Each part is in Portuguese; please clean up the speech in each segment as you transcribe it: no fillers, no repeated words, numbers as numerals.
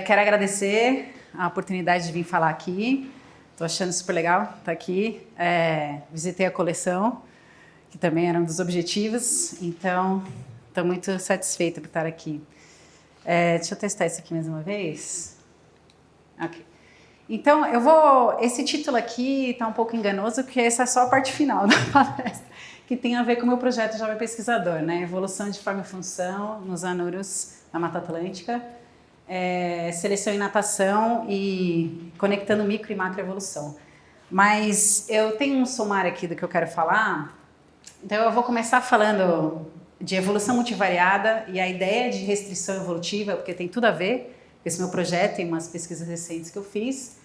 Quero agradecer a oportunidade de vir falar aqui. Estou achando super legal estar aqui. Visitei a coleção, que também era um dos objetivos, então estou muito satisfeita por estar aqui. Deixa eu testar isso aqui mais uma vez. Ok. Então, esse título aqui está um pouco enganoso, porque essa é só a parte final da palestra, que tem a ver com o meu projeto Jovem Pesquisador, né? Evolução de forma e função nos anuros da Mata Atlântica, seleção e natação e conectando micro e macroevolução. Mas eu tenho um sumário aqui do que eu quero falar, então eu vou começar falando de evolução multivariada e a ideia de restrição evolutiva, porque tem tudo a ver com esse meu projeto e umas pesquisas recentes que eu fiz.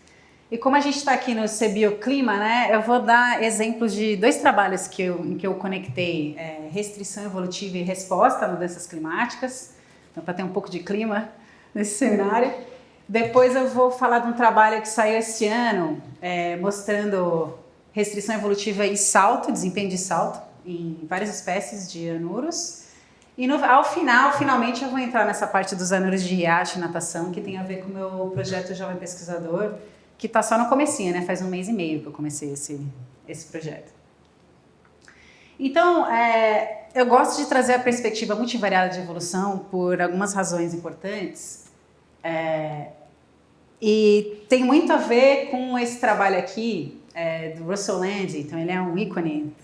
E como a gente está aqui no Cbioclima, né, eu vou dar exemplos de dois trabalhos em que eu conectei restrição evolutiva e resposta a mudanças climáticas, então para ter um pouco de clima nesse seminário. Depois eu vou falar de um trabalho que saiu esse ano, mostrando restrição evolutiva e salto, desempenho de salto, em várias espécies de anuros. E ao final, finalmente, eu vou entrar nessa parte dos anuros de riacho e natação, que tem a ver com o meu projeto Jovem Pesquisador, que está só no comecinho, né? Faz 1 mês e meio que eu comecei esse projeto. Então, eu gosto de trazer a perspectiva multivariada de evolução por algumas razões importantes. E tem muito a ver com esse trabalho aqui, do Russell Land. Então, ele é um ícone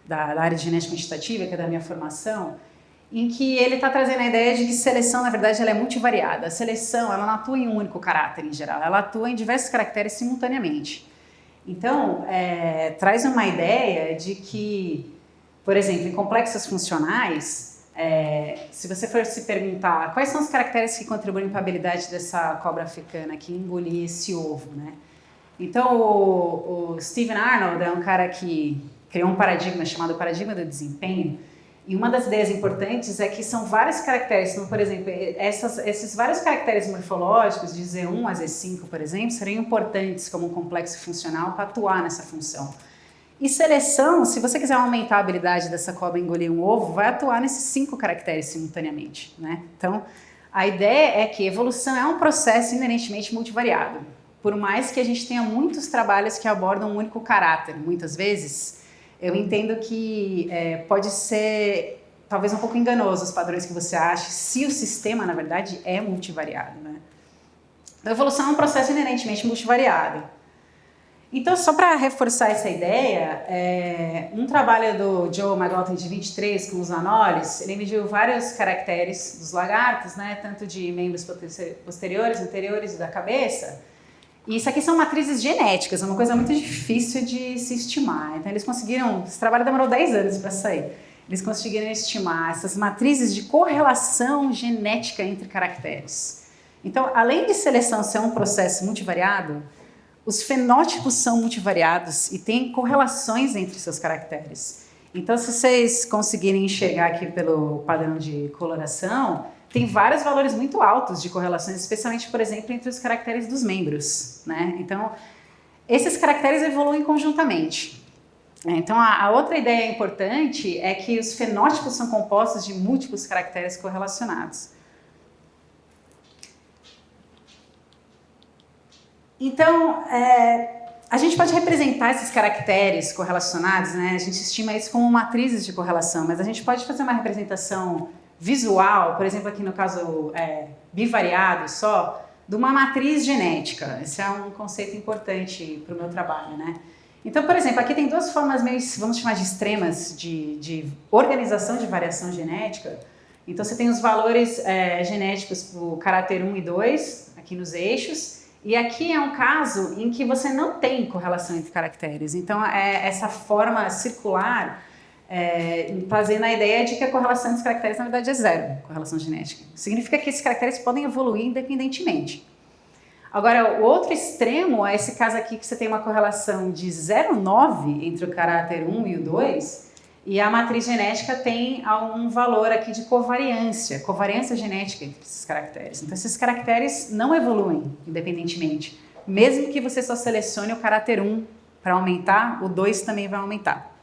da área de genética quantitativa, que é da minha formação, em que ele está trazendo a ideia de que seleção, na verdade, ela é multivariada. A seleção, ela não atua em um único caráter, em geral. Ela atua em diversos caracteres simultaneamente. Então, traz uma ideia de que, por exemplo, em complexos funcionais, se você for se perguntar quais são os caracteres que contribuem para a habilidade dessa cobra africana que engolir esse ovo, né? Então, o Steven Arnold é um cara que criou um paradigma chamado paradigma do desempenho. E uma das ideias importantes é que são vários caracteres, então, por exemplo, esses vários caracteres morfológicos, de Z1 a Z5, por exemplo, seriam importantes como um complexo funcional para atuar nessa função. E seleção, se você quiser aumentar a habilidade dessa cobra engolir um ovo, vai atuar nesses 5 caracteres simultaneamente, né? Então, a ideia é que evolução é um processo inerentemente multivariado. Por mais que a gente tenha muitos trabalhos que abordam um único caráter, muitas vezes, eu entendo que pode ser talvez um pouco enganoso os padrões que você acha, se o sistema, na verdade, é multivariado, né? A evolução é um processo inerentemente multivariado. Então, só para reforçar essa ideia, um trabalho do Joe McLaughlin de 23 com os anólios, ele mediu vários caracteres dos lagartos, né, tanto de membros posteriores, anteriores e da cabeça. E isso aqui são matrizes genéticas, é uma coisa muito difícil de se estimar. Então, esse trabalho demorou 10 anos para sair. Eles conseguiram estimar essas matrizes de correlação genética entre caracteres. Então, além de seleção ser um processo multivariado, os fenótipos são multivariados e têm correlações entre seus caracteres. Então, se vocês conseguirem enxergar aqui pelo padrão de coloração, tem vários valores muito altos de correlações, especialmente, por exemplo, entre os caracteres dos membros, né? Então, esses caracteres evoluem conjuntamente. Então, a outra ideia importante é que os fenótipos são compostos de múltiplos caracteres correlacionados. Então, a gente pode representar esses caracteres correlacionados, né? A gente estima isso como matrizes de correlação, mas a gente pode fazer uma representação visual, por exemplo, aqui no caso bivariado só, de uma matriz genética. Esse é um conceito importante para o meu trabalho, né? Então, por exemplo, aqui tem duas formas meio, vamos chamar de extremas, de organização de variação genética. Então, você tem os valores genéticos para o caráter 1 e 2, aqui nos eixos, e aqui é um caso em que você não tem correlação entre caracteres. Então, essa forma circular fazendo a ideia de que a correlação entre os caracteres, na verdade, é zero, correlação genética. Significa que esses caracteres podem evoluir independentemente. Agora, o outro extremo é esse caso aqui que você tem uma correlação de 0,9 entre o caráter 1 e o 2, e a matriz genética tem um valor aqui de covariância genética entre esses caracteres. Então, esses caracteres não evoluem independentemente. Mesmo que você só selecione o caráter 1 para aumentar, o 2 também vai aumentar.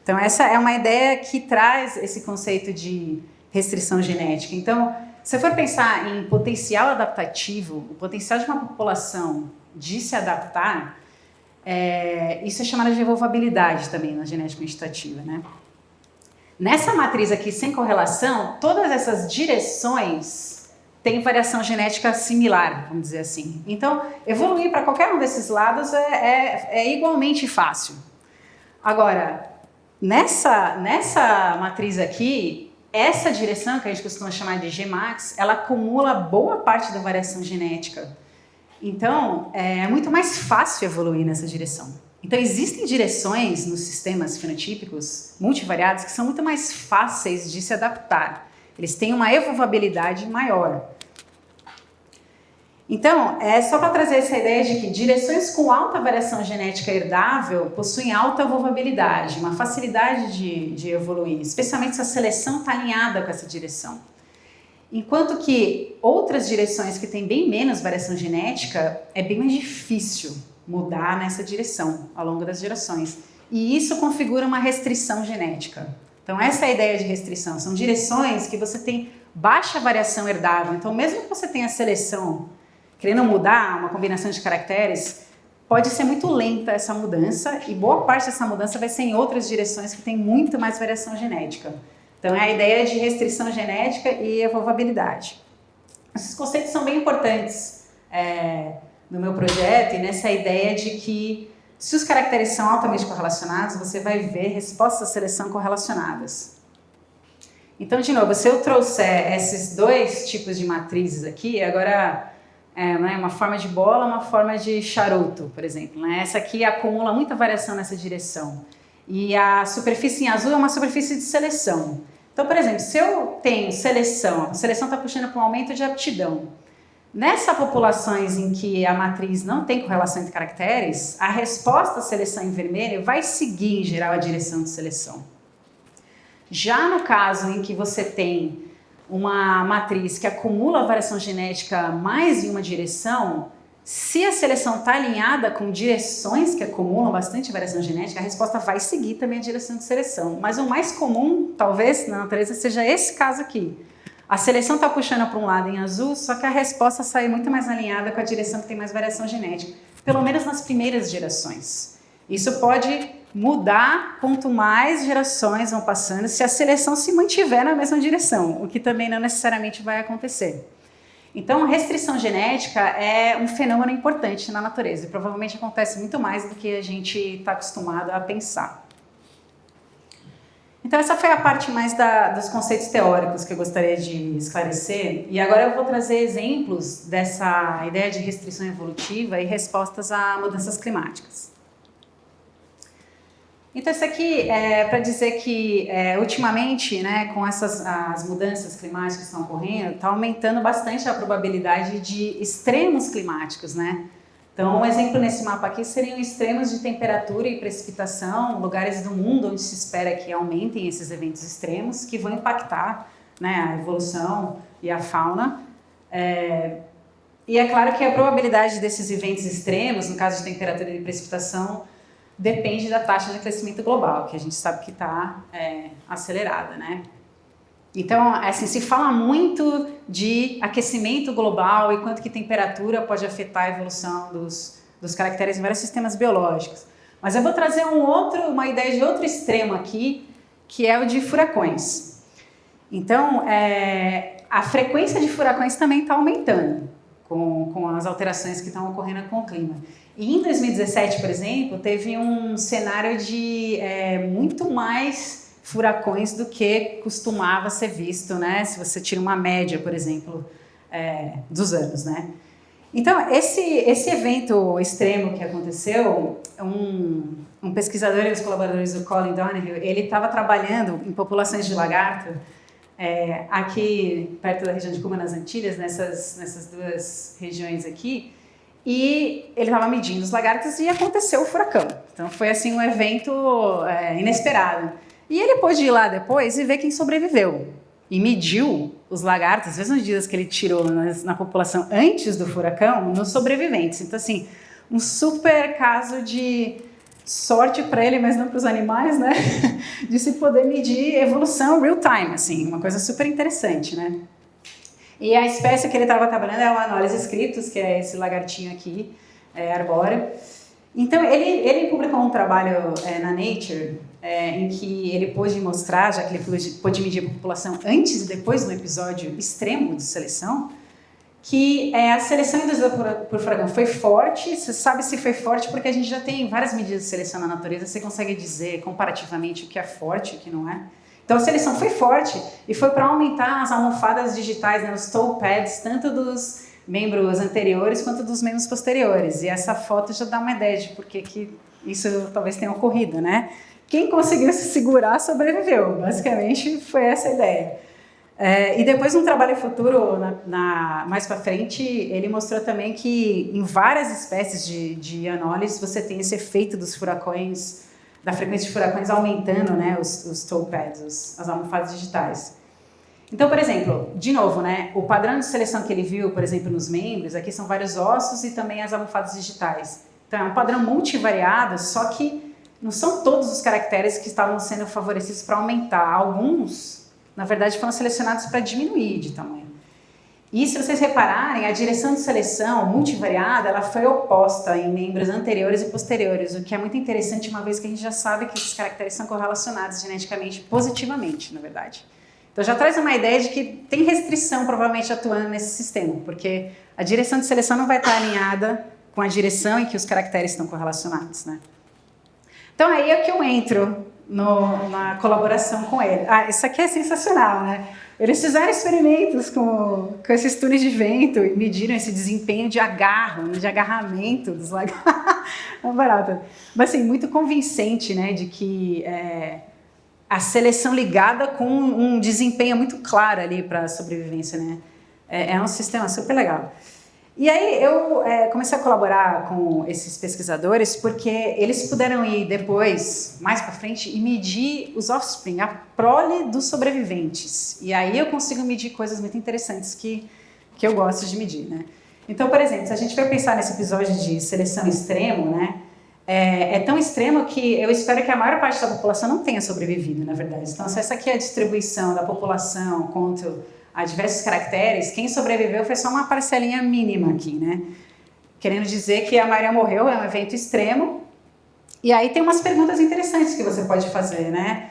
Então, essa é uma ideia que traz esse conceito de restrição genética. Então, se for pensar em potencial adaptativo, o potencial de uma população de se adaptar, isso é chamado de evolvabilidade também na genética quantitativa, né? Nessa matriz aqui sem correlação, todas essas direções têm variação genética similar, vamos dizer assim. Então, evoluir para qualquer um desses lados é igualmente fácil. Agora, nessa matriz aqui, essa direção, que a gente costuma chamar de Gmax, ela acumula boa parte da variação genética. Então, é muito mais fácil evoluir nessa direção. Então, existem direções nos sistemas fenotípicos multivariados que são muito mais fáceis de se adaptar. Eles têm uma evolvabilidade maior. Então, é só para trazer essa ideia de que direções com alta variação genética herdável possuem alta evolvabilidade, uma facilidade de evoluir, especialmente se a seleção está alinhada com essa direção. Enquanto que outras direções que têm bem menos variação genética, é bem mais difícil mudar nessa direção ao longo das gerações. E isso configura uma restrição genética. Então, essa é a ideia de restrição. São direções que você tem baixa variação herdável. Então, mesmo que você tenha seleção querendo mudar uma combinação de caracteres, pode ser muito lenta essa mudança e boa parte dessa mudança vai ser em outras direções que tem muito mais variação genética. Então, é a ideia de restrição genética e evolvabilidade. Esses conceitos são bem importantes no meu projeto e nessa ideia de que se os caracteres são altamente correlacionados, você vai ver respostas à seleção correlacionadas. Então, de novo, se eu trouxer esses dois tipos de matrizes aqui, agora uma forma de bola, uma forma de charuto, por exemplo. Né? Essa aqui acumula muita variação nessa direção. E a superfície em azul é uma superfície de seleção. Então, por exemplo, se eu tenho seleção, a seleção está puxando para um aumento de aptidão. Nessas populações em que a matriz não tem correlação entre caracteres, a resposta à seleção em vermelho vai seguir, em geral, a direção de seleção. Já no caso em que você tem uma matriz que acumula variação genética mais em uma direção, se a seleção está alinhada com direções que acumulam bastante variação genética, a resposta vai seguir também a direção de seleção. Mas o mais comum, talvez, na natureza, seja esse caso aqui. A seleção está puxando para um lado em azul, só que a resposta sai muito mais alinhada com a direção que tem mais variação genética, pelo menos nas primeiras gerações. Isso pode mudar quanto mais gerações vão passando, se a seleção se mantiver na mesma direção, o que também não necessariamente vai acontecer. Então, restrição genética é um fenômeno importante na natureza e provavelmente acontece muito mais do que a gente está acostumado a pensar. Então, essa foi a parte mais dos conceitos teóricos que eu gostaria de esclarecer. E agora eu vou trazer exemplos dessa ideia de restrição evolutiva e respostas a mudanças climáticas. Então, isso aqui é para dizer que, ultimamente, né, com as mudanças climáticas que estão ocorrendo, está aumentando bastante a probabilidade de extremos climáticos, né? Então, um exemplo nesse mapa aqui seriam extremos de temperatura e precipitação, lugares do mundo onde se espera que aumentem esses eventos extremos, que vão impactar, né, a evolução e a fauna. E é claro que a probabilidade desses eventos extremos, no caso de temperatura e precipitação, depende da taxa de aquecimento global, que a gente sabe que está acelerada, né? Então, assim, se fala muito de aquecimento global e quanto que temperatura pode afetar a evolução dos caracteres em vários sistemas biológicos. Mas eu vou trazer uma ideia de outro extremo aqui, que é o de furacões. Então, a frequência de furacões também está aumentando com as alterações que estão ocorrendo com o clima. E em 2017, por exemplo, teve um cenário de muito mais furacões do que costumava ser visto, né? Se você tira uma média, por exemplo, dos anos, né? Então, esse evento extremo que aconteceu, um pesquisador e os colaboradores do Colin Donoghue, ele estava trabalhando em populações de lagarto, aqui perto da região de Cuba, nas Antilhas, nessas duas regiões aqui, e ele estava medindo os lagartos e aconteceu o furacão. Então, foi assim um evento inesperado. E ele pôde ir lá depois e ver quem sobreviveu. E mediu os lagartos, as mesmas medidas que ele tirou na população antes do furacão, nos sobreviventes. Então, assim, um super caso de sorte para ele, mas não para os animais, né? De se poder medir evolução real time, assim, uma coisa super interessante, né? E a espécie que ele estava trabalhando é o Anolis scriptus, que é esse lagartinho aqui, arbóreo. Então, ele publicou um trabalho na Nature, em que ele pôde mostrar, já que ele pôde medir a população antes e depois de um episódio extremo de seleção, que a seleção induzida por furacão foi forte. Você sabe se foi forte porque a gente já tem várias medidas de seleção na natureza, você consegue dizer comparativamente o que é forte e o que não é. Então a seleção foi forte e foi para aumentar as almofadas digitais, né, os toe pads, tanto dos membros anteriores quanto dos membros posteriores. E essa foto já dá uma ideia de por que isso talvez tenha ocorrido, né? Quem conseguiu se segurar sobreviveu, basicamente foi essa a ideia. E depois, num trabalho futuro, mais para frente, ele mostrou também que em várias espécies de Anolis você tem esse efeito dos furacões, da frequência de furacões aumentando, né, os toe pads, as almofadas digitais. Então, por exemplo, de novo, né, o padrão de seleção que ele viu, por exemplo, nos membros, aqui são vários ossos e também as almofadas digitais. Então, é um padrão multivariado, só que não são todos os caracteres que estavam sendo favorecidos para aumentar. Alguns, na verdade, foram selecionados para diminuir de tamanho. E se vocês repararem, a direção de seleção multivariada, ela foi oposta em membros anteriores e posteriores, o que é muito interessante, uma vez que a gente já sabe que esses caracteres são correlacionados geneticamente positivamente, na verdade. Então já traz uma ideia de que tem restrição provavelmente atuando nesse sistema, porque a direção de seleção não vai estar alinhada com a direção em que os caracteres estão correlacionados, né? Então aí é que eu entro na colaboração com ele. Isso aqui é sensacional, né? Eles fizeram experimentos com esses túneis de vento e mediram esse desempenho de agarramento dos lagartos. É barato. Mas assim, muito convincente, né, de que a seleção ligada com um desempenho muito claro ali para a sobrevivência, né? É um sistema super legal. E aí eu comecei a colaborar com esses pesquisadores porque eles puderam ir depois, mais para frente, e medir os offspring, a prole dos sobreviventes. E aí eu consigo medir coisas muito interessantes que eu gosto de medir, né? Então, por exemplo, se a gente for pensar nesse episódio de seleção extremo, né? É tão extremo que eu espero que a maior parte da população não tenha sobrevivido, na verdade. Então, se essa aqui é a distribuição da população quanto a diversos caracteres, quem sobreviveu foi só uma parcelinha mínima aqui, né? Querendo dizer que a maioria morreu, é um evento extremo. E aí tem umas perguntas interessantes que você pode fazer, né?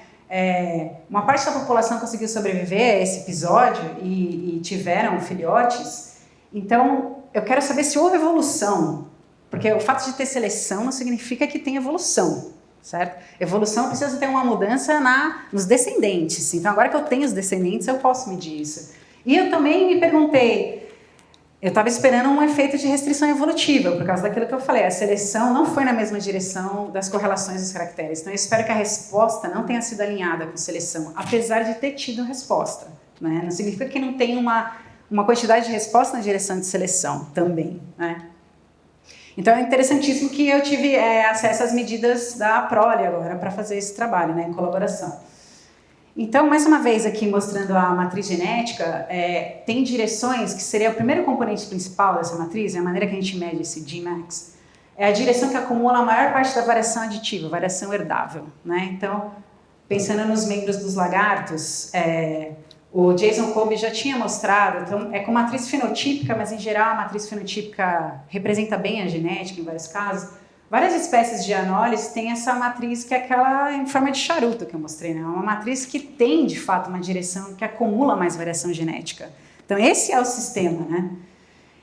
Uma parte da população conseguiu sobreviver a esse episódio e tiveram filhotes. Então, eu quero saber se houve evolução. Porque o fato de ter seleção não significa que tem evolução, certo? Evolução precisa ter uma mudança nos descendentes. Então, agora que eu tenho os descendentes, eu posso medir isso. E eu também me perguntei, eu estava esperando um efeito de restrição evolutiva, por causa daquilo que eu falei, a seleção não foi na mesma direção das correlações dos caracteres. Então, eu espero que a resposta não tenha sido alinhada com seleção, apesar de ter tido resposta, né? Não significa que não tem uma quantidade de resposta na direção de seleção também, né? Então é interessantíssimo que eu tive acesso às medidas da prole agora para fazer esse trabalho, né, em colaboração. Então, mais uma vez aqui mostrando a matriz genética, tem direções que seria o primeiro componente principal dessa matriz, é a maneira que a gente mede esse Gmax, é a direção que acumula a maior parte da variação aditiva, variação herdável, né? Então, pensando nos membros dos lagartos, o Jason Kolbe já tinha mostrado, então é com matriz fenotípica, mas em geral a matriz fenotípica representa bem a genética em vários casos. Várias espécies de Anolis têm essa matriz que é aquela em forma de charuto que eu mostrei, né? É uma matriz que tem de fato uma direção que acumula mais variação genética. Então esse é o sistema, né?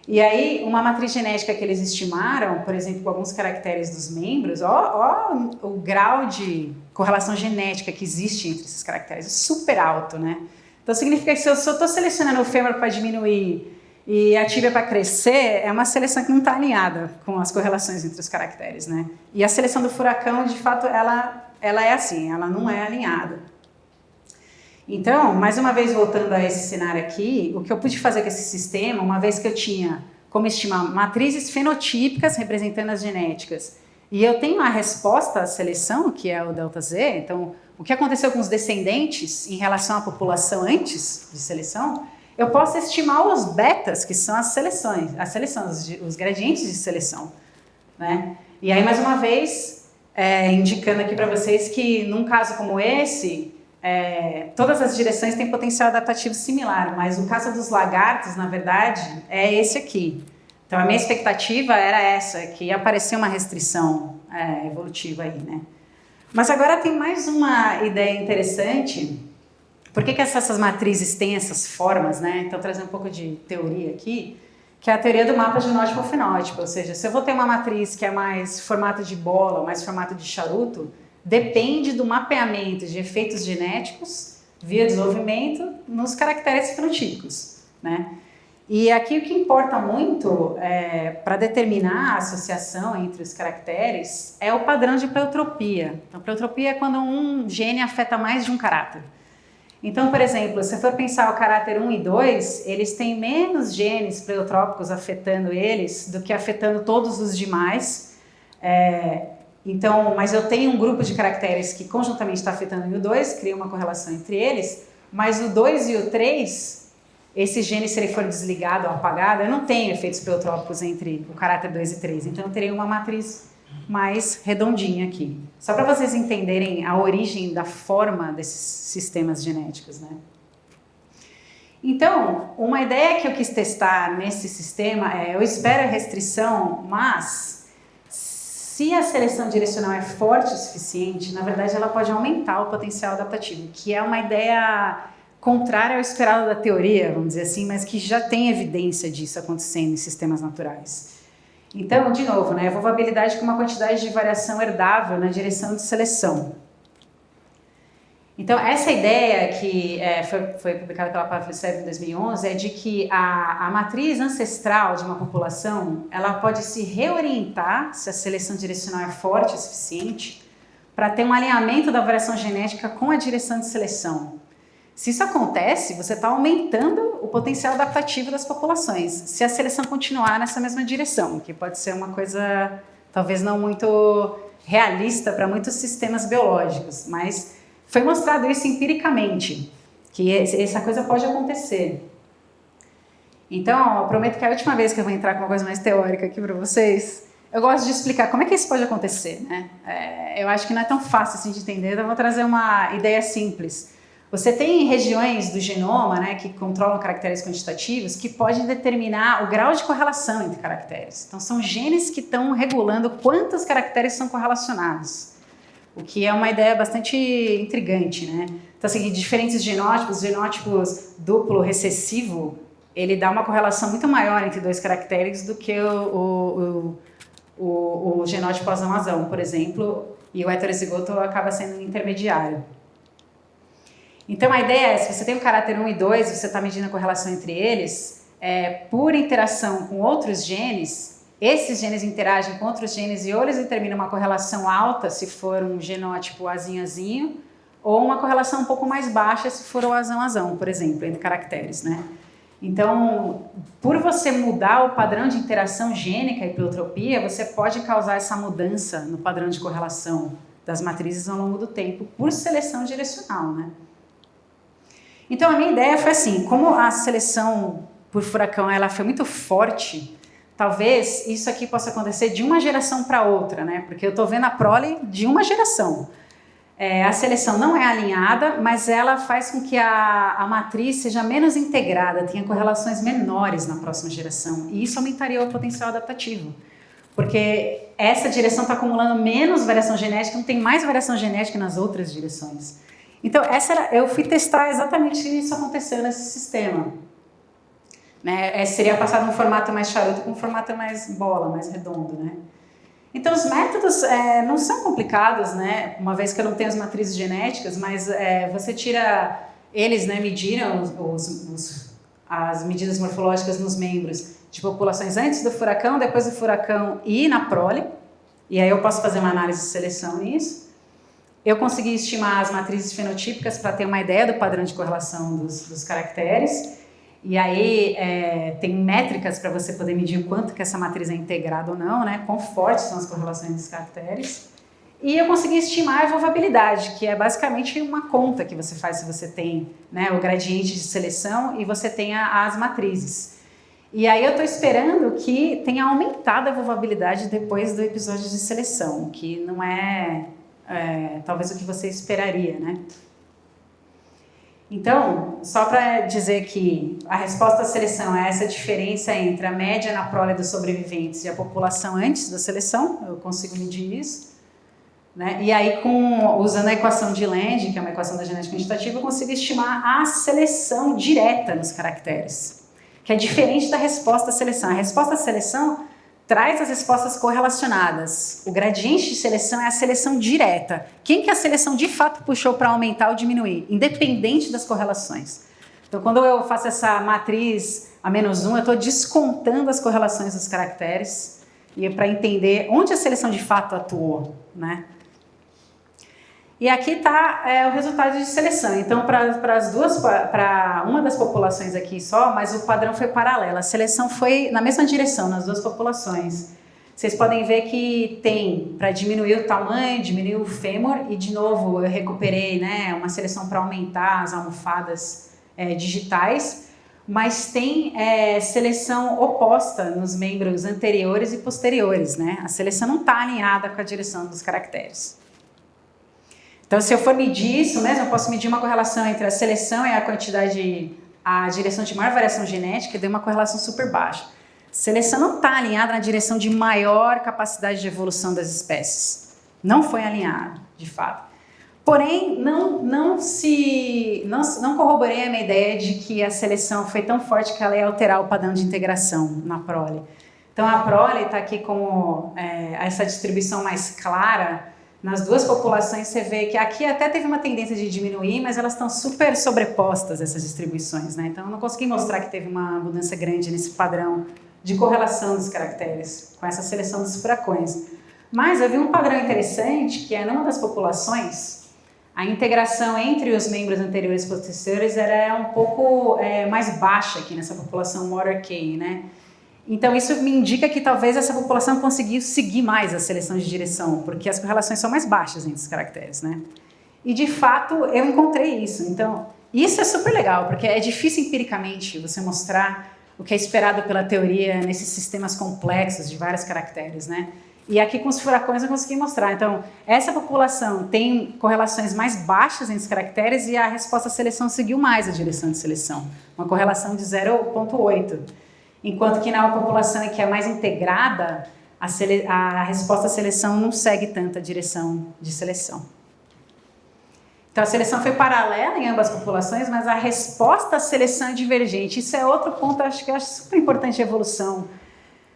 E aí uma matriz genética que eles estimaram, por exemplo, com alguns caracteres dos membros, o grau de correlação genética que existe entre esses caracteres é super alto, né? Então significa que se eu estou selecionando o fêmur para diminuir e a tíbia para crescer, é uma seleção que não está alinhada com as correlações entre os caracteres, né? E a seleção do furacão, de fato, ela é assim, ela não é alinhada. Então, mais uma vez voltando a esse cenário aqui, o que eu pude fazer com esse sistema, uma vez que eu tinha como estimar matrizes fenotípicas representando as genéticas, e eu tenho a resposta à seleção, que é o ΔZ, então o que aconteceu com os descendentes em relação à população antes de seleção, eu posso estimar os betas, que são as seleções, os gradientes de seleção, né? E aí, mais uma vez, indicando aqui para vocês que num caso como esse, todas as direções têm potencial adaptativo similar, mas o caso dos lagartos, na verdade, é esse aqui. Então, a minha expectativa era essa, que ia aparecer uma restrição evolutiva aí, né? Mas agora tem mais uma ideia interessante. Por que essas matrizes têm essas formas, né? Então, trazer um pouco de teoria aqui, que é a teoria do mapa genótipo-fenótipo, ou seja, se eu vou ter uma matriz que é mais formato de bola, mais formato de charuto, depende do mapeamento de efeitos genéticos via desenvolvimento nos caracteres fenotípicos, né? E aqui o que importa muito para determinar a associação entre os caracteres é o padrão de pleutropia. Então, pleutropia é quando um gene afeta mais de um caráter. Então, por exemplo, se for pensar o caráter 1 e 2, eles têm menos genes pleutrópicos afetando eles do que afetando todos os demais. Então, mas eu tenho um grupo de caracteres que conjuntamente está afetando o 1 e o 2, cria uma correlação entre eles, mas o 2 e o 3, esse gene, se ele for desligado ou apagado, eu não tenho efeitos pleutrópicos entre o caráter 2 e 3, então eu teria uma matriz mais redondinha aqui. Só para vocês entenderem a origem da forma desses sistemas genéticos, né? Então, uma ideia que eu quis testar nesse sistema eu espero a restrição, mas se a seleção direcional é forte o suficiente, na verdade ela pode aumentar o potencial adaptativo, que é uma ideia contrária ao esperado da teoria, vamos dizer assim, mas que já tem evidência disso acontecendo em sistemas naturais. Então, de novo, né, evolvabilidade com uma quantidade de variação herdável na direção de seleção. Então, essa ideia que foi publicada pela Pavlicev em 2011 é de que a matriz ancestral de uma população ela pode se reorientar, se a seleção direcional é forte o suficiente, para ter um alinhamento da variação genética com a direção de seleção. Se isso acontece, você está aumentando o potencial adaptativo das populações, se a seleção continuar nessa mesma direção, que pode ser uma coisa talvez não muito realista para muitos sistemas biológicos, mas foi mostrado isso empiricamente, que essa coisa pode acontecer. Então, eu prometo que a última vez que eu vou entrar com uma coisa mais teórica aqui para vocês, eu gosto de explicar como é que isso pode acontecer, né? Eu acho que não é tão fácil assim de entender, então eu vou trazer uma ideia simples. Você tem regiões do genoma, né, que controlam caracteres quantitativos que podem determinar o grau de correlação entre caracteres. Então, são genes que estão regulando quantos caracteres são correlacionados, o que é uma ideia bastante intrigante, né? Então, assim, diferentes genótipos duplo recessivo, ele dá uma correlação muito maior entre dois caracteres do que o genótipo azão-azão, por exemplo, e o heterozigoto acaba sendo intermediário. Então, a ideia é, se você tem o caráter 1 e 2, você está medindo a correlação entre eles, por interação com outros genes, esses genes interagem com outros genes e ou eles determinam uma correlação alta, se for um genótipo azinho-azinho, ou uma correlação um pouco mais baixa, se for o azão-azão, por exemplo, entre caracteres, né? Então, por você mudar o padrão de interação gênica e pleutropia, você pode causar essa mudança no padrão de correlação das matrizes ao longo do tempo, por seleção direcional, né? Então, a minha ideia foi assim, como a seleção por furacão ela foi muito forte, talvez isso aqui possa acontecer de uma geração para outra, né? Porque eu estou vendo a prole de uma geração. A seleção não é alinhada, mas ela faz com que a matriz seja menos integrada, tenha correlações menores na próxima geração. E isso aumentaria o potencial adaptativo. Porque essa direção está acumulando menos variação genética, não tem mais variação genética nas outras direções. Então, eu fui testar exatamente isso aconteceu nesse sistema. Né? Seria passado um formato mais charuto com um formato mais bola, mais redondo, né? Então, os métodos não são complicados, né? Uma vez que eu não tenho as matrizes genéticas, mas você tira... Eles, né, mediram as medidas morfológicas nos membros de populações antes do furacão, depois do furacão e na prole. E aí eu posso fazer uma análise de seleção nisso. Eu consegui estimar as matrizes fenotípicas para ter uma ideia do padrão de correlação dos caracteres. E aí tem métricas para você poder medir o quanto que essa matriz é integrada ou não, né? Quão fortes são as correlações dos caracteres. E eu consegui estimar a evolvabilidade, que é basicamente uma conta que você faz se você tem, né, o gradiente de seleção e você tem as matrizes. E aí eu estou esperando que tenha aumentado a evolvabilidade depois do episódio de seleção, que não é talvez o que você esperaria, né? Então, só para dizer que a resposta à seleção é essa diferença entre a média na prole dos sobreviventes e a população antes da seleção, eu consigo medir isso. Né? E aí, usando a equação de Land, que é uma equação da genética quantitativa, eu consigo estimar a seleção direta nos caracteres, que é diferente da resposta à seleção. A resposta à seleção traz as respostas correlacionadas. O gradiente de seleção é a seleção direta. Quem que a seleção de fato puxou para aumentar ou diminuir, independente das correlações. Então, quando eu faço essa matriz a -1, eu estou descontando as correlações dos caracteres e para entender onde a seleção de fato atuou, né? E aqui está o resultado de seleção. Então, para uma das populações aqui só, mas o padrão foi paralelo. A seleção foi na mesma direção, nas duas populações. Vocês podem ver que tem para diminuir o tamanho, diminuir o fêmur, e de novo eu recuperei, né, uma seleção para aumentar as almofadas digitais, mas tem seleção oposta nos membros anteriores e posteriores, né? A seleção não está alinhada com a direção dos caracteres. Então, se eu for medir isso mesmo, eu posso medir uma correlação entre a seleção e a direção de maior variação genética, e deu uma correlação super baixa. Seleção não está alinhada na direção de maior capacidade de evolução das espécies. Não foi alinhado, de fato. Porém, não corroborei a minha ideia de que a seleção foi tão forte que ela ia alterar o padrão de integração na prole. Então, a prole está aqui como essa distribuição mais clara. Nas duas populações você vê que aqui até teve uma tendência de diminuir, mas elas estão super sobrepostas, essas distribuições, né? Então eu não consegui mostrar que teve uma mudança grande nesse padrão de correlação dos caracteres com essa seleção dos furacões. Mas eu vi um padrão interessante, que numa das populações, a integração entre os membros anteriores e posteriores era um pouco mais baixa aqui nessa população Motor-K, né? Então, isso me indica que talvez essa população conseguiu seguir mais a seleção de direção, porque as correlações são mais baixas entre os caracteres, né? E, de fato, eu encontrei isso. Então, isso é super legal, porque é difícil empiricamente você mostrar o que é esperado pela teoria nesses sistemas complexos de vários caracteres, né? E aqui com os furacões eu consegui mostrar. Então, essa população tem correlações mais baixas entre os caracteres e a resposta à seleção seguiu mais a direção de seleção, uma correlação de 0,8. Enquanto que na população que é mais integrada, a resposta à seleção não segue tanta direção de seleção. Então a seleção foi paralela em ambas as populações, mas a resposta à seleção é divergente. Isso é outro ponto que eu acho super importante de evolução.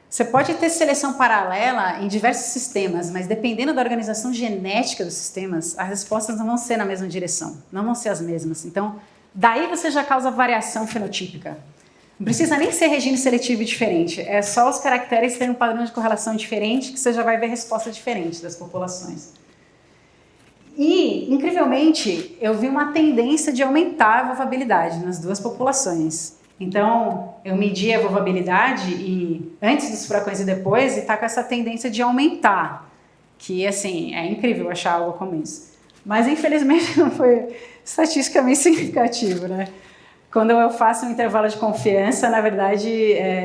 Você pode ter seleção paralela em diversos sistemas, mas dependendo da organização genética dos sistemas, as respostas não vão ser na mesma direção, não vão ser as mesmas. Então, daí você já causa variação fenotípica. Não precisa nem ser regime seletivo diferente, é só os caracteres terem um padrão de correlação diferente que você já vai ver resposta diferente das populações. E, incrivelmente, eu vi uma tendência de aumentar a evolvabilidade nas duas populações. Então, eu medi a evolvabilidade antes dos furacões e depois, e está com essa tendência de aumentar, que, assim, é incrível achar algo como isso. Mas, infelizmente, não foi estatisticamente significativo, né? Quando eu faço um intervalo de confiança, na verdade,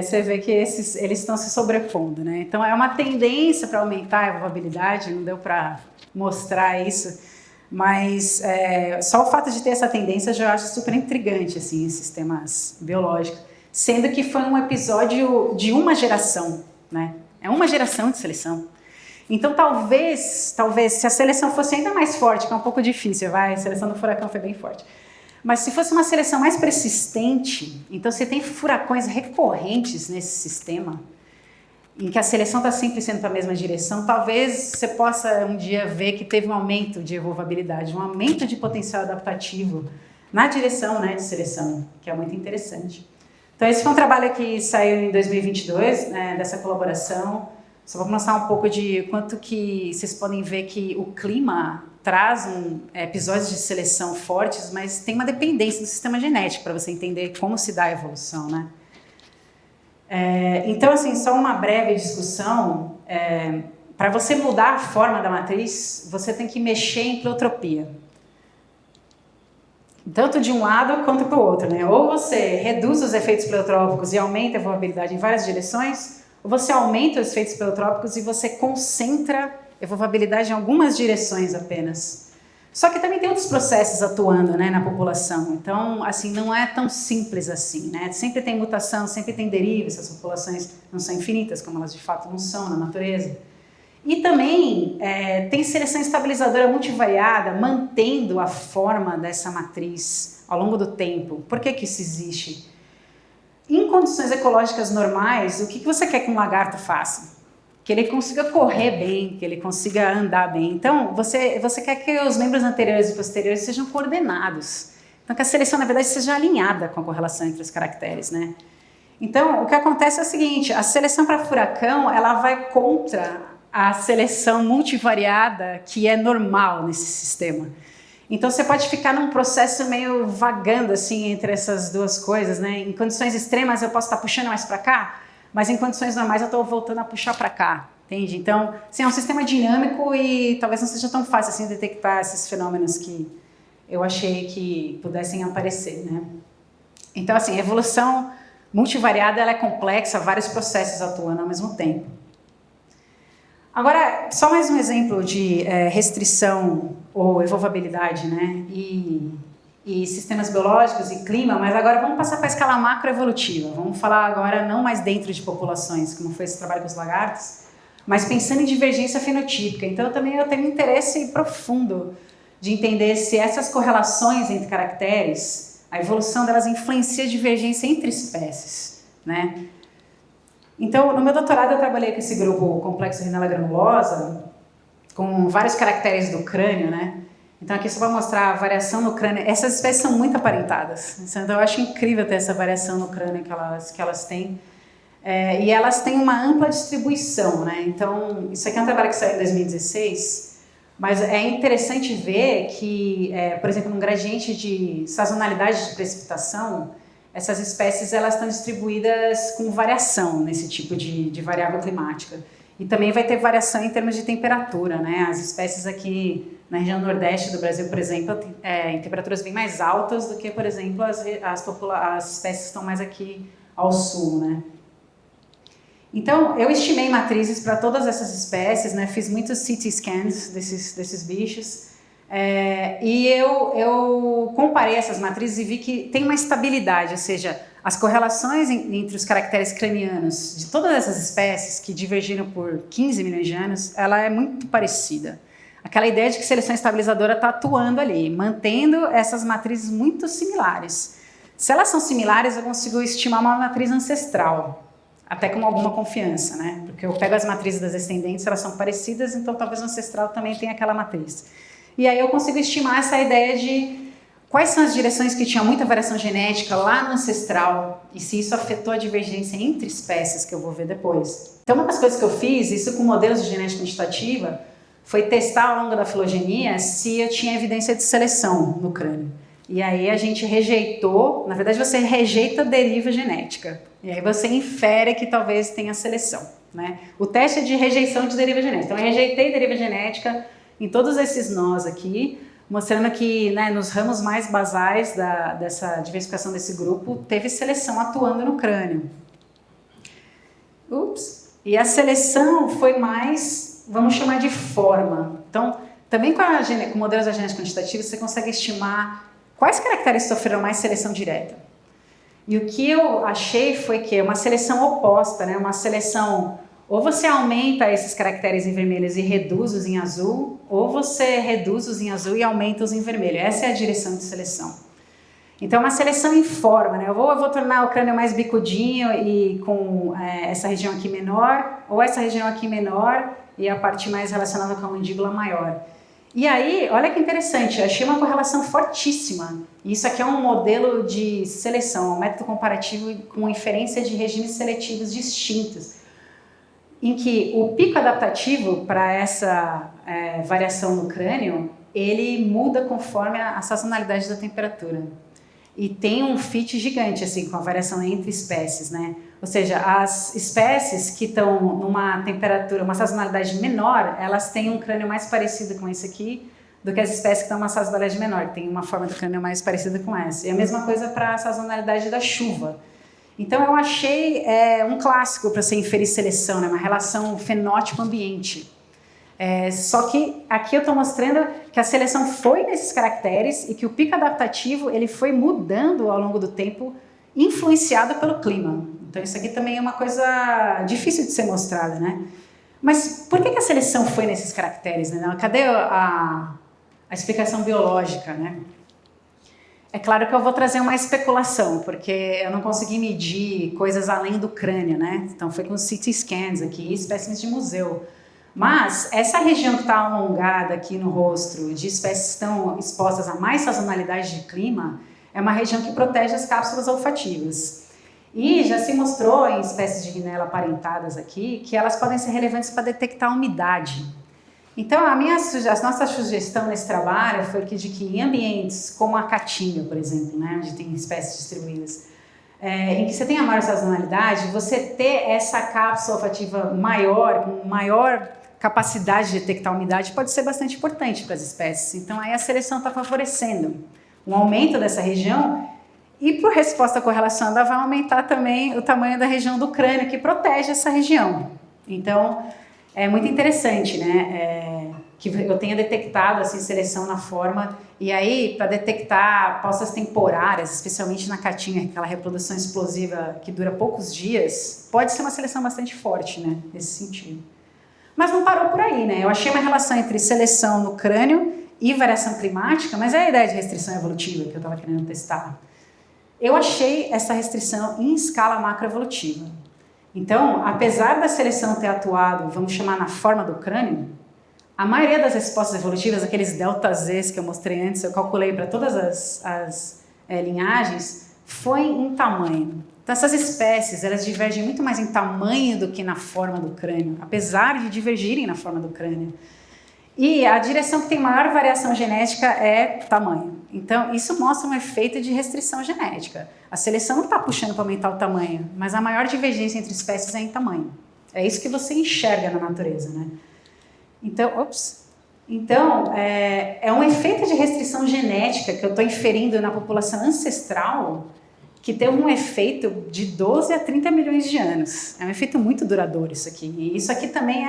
você vê que eles estão se sobrepondo, né? Então, é uma tendência para aumentar a evolvabilidade, não deu para mostrar isso, mas só o fato de ter essa tendência já acho super intrigante, assim, em sistemas biológicos, sendo que foi um episódio de uma geração, né? É uma geração de seleção. Então, talvez, se a seleção fosse ainda mais forte, que é um pouco difícil, a seleção do furacão foi bem forte, mas se fosse uma seleção mais persistente, então você tem furacões recorrentes nesse sistema, em que a seleção está sempre sendo para a mesma direção, talvez você possa um dia ver que teve um aumento de evolvabilidade, um aumento de potencial adaptativo na direção, né, de seleção, que é muito interessante. Então esse foi um trabalho que saiu em 2022, né, dessa colaboração. Só vou mostrar um pouco de quanto que vocês podem ver que o clima traz episódios de seleção fortes, mas tem uma dependência do sistema genético para você entender como se dá a evolução, né? Então, assim, só uma breve discussão. Para você mudar a forma da matriz, você tem que mexer em pleotropia. Tanto de um lado quanto para o outro, né? Ou você reduz os efeitos pleotrópicos e aumenta a evolvabilidade em várias direções, ou você aumenta os efeitos pleotrópicos e você concentra evolvabilidade em algumas direções apenas. Só que também tem outros processos atuando, né, na população. Então, assim, não é tão simples assim, né? Sempre tem mutação, sempre tem deriva, essas populações não são infinitas, como elas de fato não são na natureza. E também tem seleção estabilizadora multivariada, mantendo a forma dessa matriz ao longo do tempo. Por que isso existe? Em condições ecológicas normais, o que você quer que um lagarto faça? Que ele consiga correr bem, que ele consiga andar bem. Então, você quer que os membros anteriores e posteriores sejam coordenados. Então, que a seleção, na verdade, seja alinhada com a correlação entre os caracteres, né? Então, o que acontece é o seguinte, a seleção para furacão, ela vai contra a seleção multivariada que é normal nesse sistema. Então, você pode ficar num processo meio vagando, assim, entre essas duas coisas, né? Em condições extremas, eu posso estar puxando mais para cá, mas em condições normais eu estou voltando a puxar para cá, entende? Então, assim, é um sistema dinâmico e talvez não seja tão fácil assim detectar esses fenômenos que eu achei que pudessem aparecer, né? Então, assim, a evolução multivariada ela é complexa, vários processos atuando ao mesmo tempo. Agora, só mais um exemplo de restrição ou evolvabilidade, né? E sistemas biológicos e clima, mas agora vamos passar para a escala macroevolutiva. Vamos falar agora não mais dentro de populações, como foi esse trabalho com os lagartos, mas pensando em divergência fenotípica. Então, eu tenho um interesse profundo de entender se essas correlações entre caracteres, a evolução delas influencia a divergência entre espécies, né? Então, no meu doutorado eu trabalhei com esse grupo complexo renal granulosa, com vários caracteres do crânio, né? Então aqui só para mostrar a variação no crânio. Essas espécies são muito aparentadas. Então eu acho incrível ter essa variação no crânio que elas têm. E elas têm uma ampla distribuição, né? Então isso aqui é um trabalho que saiu em 2016, mas é interessante ver que, por exemplo, num gradiente de sazonalidade de precipitação, essas espécies elas estão distribuídas com variação nesse tipo de variável climática. E também vai ter variação em termos de temperatura, né? As espécies aqui na região nordeste do Brasil, por exemplo, em temperaturas bem mais altas do que, por exemplo, as espécies que estão mais aqui ao sul, né? Então, eu estimei matrizes para todas essas espécies, né? Fiz muitos CT scans desses bichos. E eu comparei essas matrizes e vi que tem uma estabilidade, ou seja, as correlações entre os caracteres cranianos de todas essas espécies que divergiram por 15 milhões de anos, ela é muito parecida. Aquela ideia de que seleção estabilizadora está atuando ali, mantendo essas matrizes muito similares. Se elas são similares, eu consigo estimar uma matriz ancestral, até com alguma confiança, né? Porque eu pego as matrizes das descendentes, elas são parecidas, então talvez o ancestral também tenha aquela matriz. E aí eu consigo estimar essa ideia de quais são as direções que tinham muita variação genética lá no ancestral e se isso afetou a divergência entre espécies, que eu vou ver depois. Então, uma das coisas que eu fiz, isso com modelos de genética quantitativa, foi testar ao longo da filogenia se eu tinha evidência de seleção no crânio. E aí a gente rejeitou, na verdade você rejeita a deriva genética. E aí você infere que talvez tenha seleção, né? O teste é de rejeição de deriva genética. Então eu rejeitei deriva genética em todos esses nós aqui, mostrando que, né, nos ramos mais basais dessa diversificação desse grupo, teve seleção atuando no crânio. E a seleção foi mais, vamos chamar de forma. Então, também com modelos da genética quantitativa, você consegue estimar quais caracteres sofreram mais seleção direta. E o que eu achei foi que uma seleção oposta, né, uma seleção... Ou você aumenta esses caracteres em vermelhos e reduz-os em azul, ou você reduz-os em azul e aumenta-os em vermelho. Essa é a direção de seleção. Então, uma seleção em forma, né? Eu vou tornar o crânio mais bicudinho e com essa região aqui menor, ou essa região aqui menor e a parte mais relacionada com a mandíbula maior. E aí, olha que interessante, eu achei uma correlação fortíssima. Isso aqui é um modelo de seleção, um método comparativo com inferência de regimes seletivos distintos, em que o pico adaptativo para essa variação no crânio, ele muda conforme a sazonalidade da temperatura. E tem um fit gigante, assim, com a variação entre espécies, né? Ou seja, as espécies que estão numa temperatura, uma sazonalidade menor, elas têm um crânio mais parecido com esse aqui, do que as espécies que estão numa sazonalidade menor, que tem uma forma do crânio mais parecida com essa. E a mesma coisa para a sazonalidade da chuva. Então eu achei um clássico para você inferir seleção, né? Uma relação fenótipo-ambiente. Só que aqui eu estou mostrando que a seleção foi nesses caracteres e que o pico adaptativo ele foi mudando ao longo do tempo, influenciado pelo clima. Então isso aqui também é uma coisa difícil de ser mostrada, né? Mas por que a seleção foi nesses caracteres, né? Cadê a explicação biológica, né? É claro que eu vou trazer uma especulação, porque eu não consegui medir coisas além do crânio, né? Então foi com CT scans aqui, espécimes de museu. Mas essa região que está alongada aqui no rosto, de espécies que estão expostas a mais sazonalidade de clima, é uma região que protege as cápsulas olfativas. E já se mostrou em espécies de guinela aparentadas aqui que elas podem ser relevantes para detectar a umidade. Então a nossa sugestão nesse trabalho foi de que em ambientes como a Caatinga, por exemplo, né, onde tem espécies distribuídas, em que você tem a maior sazonalidade, você ter essa cápsula olfativa maior, com maior capacidade de detectar a umidade, pode ser bastante importante para as espécies. Então aí a seleção está favorecendo um aumento dessa região e por resposta correlacionada vai aumentar também o tamanho da região do crânio que protege essa região. Então é muito interessante, né, que eu tenha detectado assim, seleção na forma e aí para detectar postas temporárias, especialmente na Caatinga, aquela reprodução explosiva que dura poucos dias, pode ser uma seleção bastante forte, né, nesse sentido. Mas não parou por aí, né? Eu achei uma relação entre seleção no crânio e variação climática, mas é a ideia de restrição evolutiva que eu estava querendo testar. Eu achei essa restrição em escala macroevolutiva. Então, apesar da seleção ter atuado, vamos chamar na forma do crânio, a maioria das respostas evolutivas, aqueles delta Zs que eu mostrei antes, eu calculei para todas as linhagens, foi em tamanho. Então, essas espécies, elas divergem muito mais em tamanho do que na forma do crânio, apesar de divergirem na forma do crânio. E a direção que tem maior variação genética é tamanho. Então, isso mostra um efeito de restrição genética. A seleção não está puxando para aumentar o tamanho, mas a maior divergência entre espécies é em tamanho. É isso que você enxerga na natureza, né? Então, é um efeito de restrição genética que eu estou inferindo na população ancestral que teve um efeito de 12 a 30 milhões de anos. É um efeito muito duradouro isso aqui. E isso aqui também